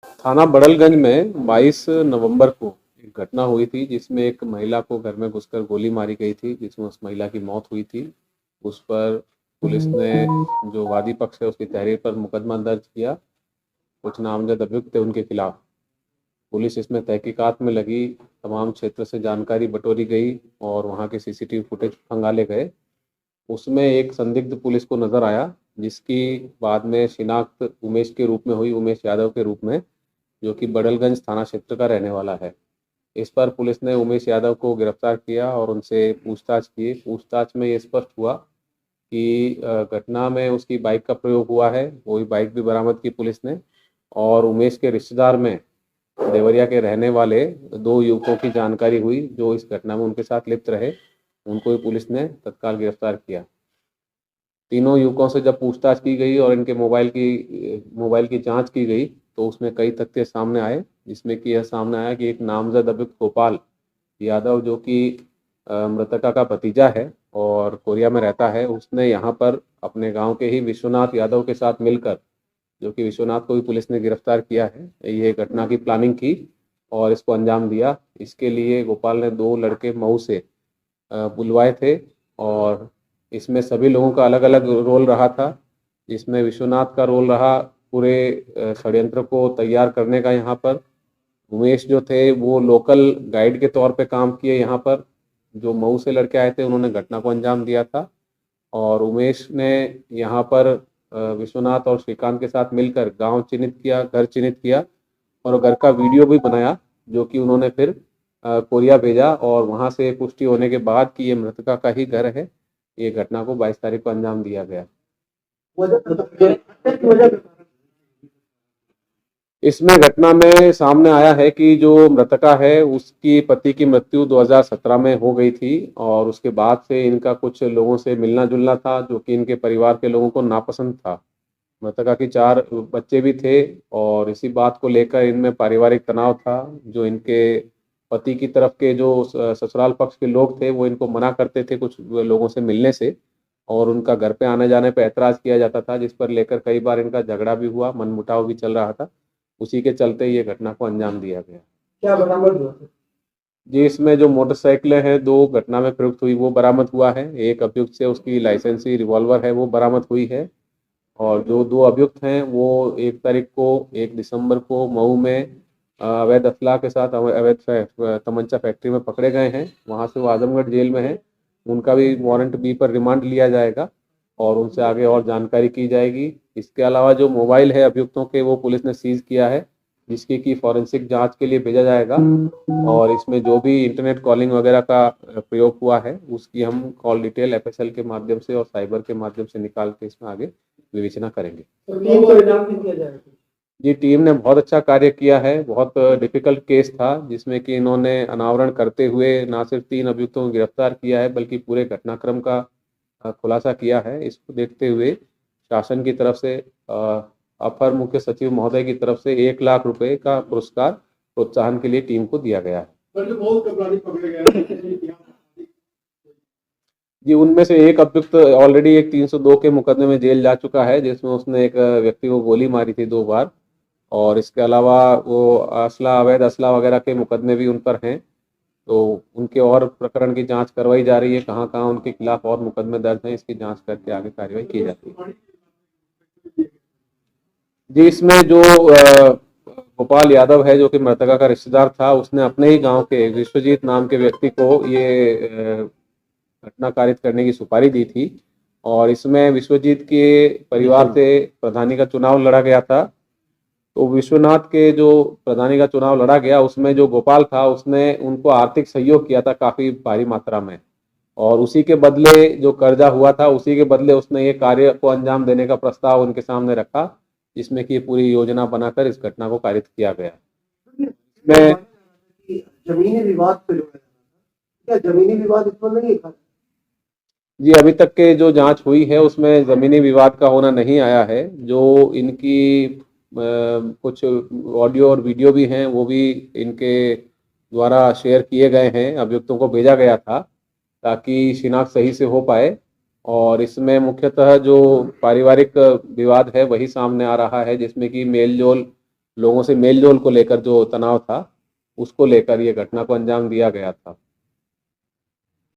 थाना बड़लगंज में 22 नवंबर को एक घटना हुई थी जिसमें एक महिला को घर में घुसकर गोली मारी गई थी, जिसमें उस महिला की मौत हुई थी। उस पर पुलिस ने जो वादी पक्ष है उसकी तहरीर पर मुकदमा दर्ज किया। कुछ नामजद अभियुक्त थे उनके खिलाफ। पुलिस इसमें तहकीकात में लगी, तमाम क्षेत्र से जानकारी बटोरी गई और वहाँ के सीसीटीवी फुटेज खंगाले गए। उसमें एक संदिग्ध पुलिस को नजर आया, जिसकी बाद में शिनाख्त उमेश के रूप में हुई, उमेश यादव के रूप में, जो कि बड़लगंज थाना क्षेत्र का रहने वाला है। इस पर पुलिस ने उमेश यादव को गिरफ्तार किया और उनसे पूछताछ की। पूछताछ में ये स्पष्ट हुआ कि घटना में उसकी बाइक का प्रयोग हुआ है, वही बाइक भी बरामद की पुलिस ने। और उमेश के रिश्तेदार में देवरिया के रहने वाले 2 युवकों की जानकारी हुई जो इस घटना में उनके साथ लिप्त रहे। उनको भी पुलिस ने तत्काल गिरफ्तार किया। तीनों युवकों से जब पूछताछ की गई और इनके मोबाइल की जांच की गई तो उसमें कई तथ्य सामने आए, जिसमें कि यह सामने आया कि एक नामजद अभियुक्त गोपाल यादव, जो कि मृतका का भतीजा है और कोरिया में रहता है, उसने यहाँ पर अपने गांव के ही विश्वनाथ यादव के साथ मिलकर, जो कि विश्वनाथ को भी पुलिस ने गिरफ्तार किया है, ये घटना की प्लानिंग की और इसको अंजाम दिया। इसके लिए गोपाल ने 2 लड़के मऊ से बुलवाए थे और इसमें सभी लोगों का अलग अलग रोल रहा था। जिसमें विश्वनाथ का रोल रहा पूरे षड्यंत्र को तैयार करने का। यहाँ पर उमेश जो थे वो लोकल गाइड के तौर पे काम किए। यहाँ पर जो मऊ से लड़के आए थे उन्होंने घटना को अंजाम दिया था और उमेश ने यहाँ पर विश्वनाथ और श्रीकांत के साथ मिलकर गांव चिन्हित किया, घर चिन्हित किया और घर का वीडियो भी बनाया, जो कि उन्होंने फिर कोरिया भेजा और वहां से पुष्टि होने के बाद कि ये मृतका का ही घर है, ये घटना को 22 तारीख को अंजाम दिया गया। इसमें घटना में सामने आया है कि जो मृतका है उसकी पति की मृत्यु 2017 में हो गई थी और उसके बाद से इनका कुछ लोगों से मिलना जुलना था, जो कि इनके परिवार के लोगों को नापसंद था। मृतका की 4 बच्चे भी थे और इसी बात को लेकर इनमें पारिवारिक तनाव था। जो इनके पति की तरफ के जो ससुराल पक्ष के लोग थे वो इनको मना करते थे कुछ लोगों से मिलने से और उनका घर पे आने जाने पे ऐतराज़ किया जाता था, जिस पर लेकर कई बार इनका झगड़ा भी हुआ, मनमुटाव भी चल रहा था। उसी के चलते ये घटना को अंजाम दिया गया। क्या बरामद हुआ? जी, इसमें जो मोटरसाइकिलें हैं 2 घटना में प्रयुक्त हुई वो बरामद हुआ है। एक अभियुक्त से उसकी लाइसेंसी रिवॉल्वर है वो बरामद हुई है और जो 2 अभियुक्त हैं वो 1 तारीख को 1 दिसंबर को मऊ में अवैध असलाह के साथ अवैध तमंचा फैक्ट्री में पकड़े गए हैं। वहाँ से वो आजमगढ़ जेल में हैं। उनका भी वारंट बी पर रिमांड लिया जाएगा और उनसे आगे और जानकारी की जाएगी। इसके अलावा जो मोबाइल है अभियुक्तों के वो पुलिस ने सीज किया है, जिसकी की फॉरेंसिक जांच के लिए भेजा जाएगा और इसमें जो भी इंटरनेट कॉलिंग वगैरह का प्रयोग हुआ है उसकी हम कॉल डिटेल एफएसएल के माध्यम से और साइबर के माध्यम से निकाल के इसमें आगे विवेचना करेंगे। तो टीम को इनाम भी दिया जाएगा? जी, टीम ने बहुत अच्छा कार्य किया है। बहुत डिफिकल्ट केस था जिसमें कि इन्होंने अनावरण करते हुए ना सिर्फ 3 अभियुक्तों को गिरफ्तार किया है बल्कि पूरे घटनाक्रम का खुलासा किया है। इसको देखते हुए शासन की तरफ से अपर मुख्य सचिव महोदय की तरफ से 1 लाख रुपए का पुरस्कार प्रोत्साहन के लिए टीम को दिया गया है। जी, उनमें से एक अभियुक्त ऑलरेडी एक 302 के मुकदमे में जेल जा चुका है, जिसमें उसने एक व्यक्ति को गोली मारी थी 2 बार और इसके अलावा वो अवैध असला वगैरह के मुकदमे भी उन पर हैं। तो उनके और प्रकरण की जांच करवाई जा रही है, कहाँ कहाँ उनके खिलाफ और मुकदमे दर्ज हैं, इसकी जांच करके आगे कार्रवाई की जाती है। जी, इसमें जो गोपाल यादव है जो कि मृतका का रिश्तेदार था, उसने अपने ही गांव के विश्वजीत नाम के व्यक्ति को ये घटना कारित करने की सुपारी दी थी और इसमें विश्वजीत के परिवार से प्रधानी का चुनाव लड़ा गया था। तो विश्वनाथ के जो प्रधानी का चुनाव लड़ा गया उसमें जो गोपाल था उसने उनको आर्थिक सहयोग किया था काफी भारी मात्रा में और उसी के बदले जो कर्जा हुआ था उसी के बदले उसने ये कार्य को अंजाम देने का प्रस्ताव उनके सामने रखा, जिसमें कि पूरी योजना बनाकर इस घटना को कारित किया गया। मैं जमीनी विवाद पे क्या जमीनी विवाद इसमें नहीं है? जी, अभी तक के जो जांच हुई है उसमें जमीनी विवाद का होना नहीं आया है। जो इनकी कुछ ऑडियो और वीडियो भी हैं वो भी इनके द्वारा शेयर किए गए हैं, अभियुक्तों को भेजा गया था ताकि शिनाख्त सही से हो पाए और इसमें मुख्यतः जो पारिवारिक विवाद है वही सामने आ रहा है, जिसमें कि मेल जोल लोगों से मेल जोल को लेकर जो तनाव था, उसको लेकर ये घटना को अंजाम दिया गया था।